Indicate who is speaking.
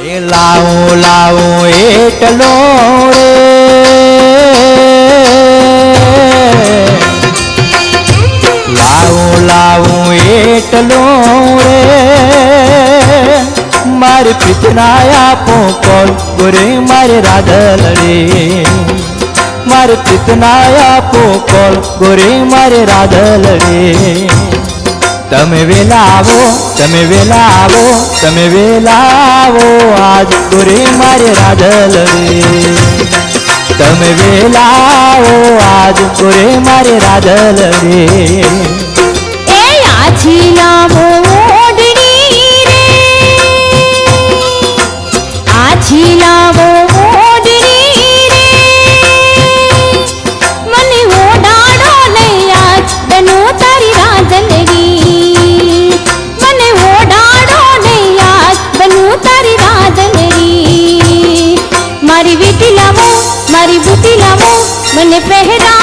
Speaker 1: લાવું લાવું એટલો રે લાવું લાવું એટલો રે મારી પિતના આપો કોલ ગોરે મારી રાધલડી મારી પિતના આપો કોલ ગોરે મારી રાધલડી તમે વેલા આવો તમે વેલા આવો તમે વેલા આવો આજ ગોરે મારી રાધલડી તમે વેલા આવો આજ ગોરે મારી રાધલડી
Speaker 2: એ આછી લાવો ઓઢણી રે આછી લાવો ઓઢણી રે મને ઓડાડો લઈ આજ બનો તારી રાધલડી મને ઓડાડો લઈ આજ બનો તારી રાધલડી મારી વીટી લાવો મારી બુટી લાવો મને પહેરા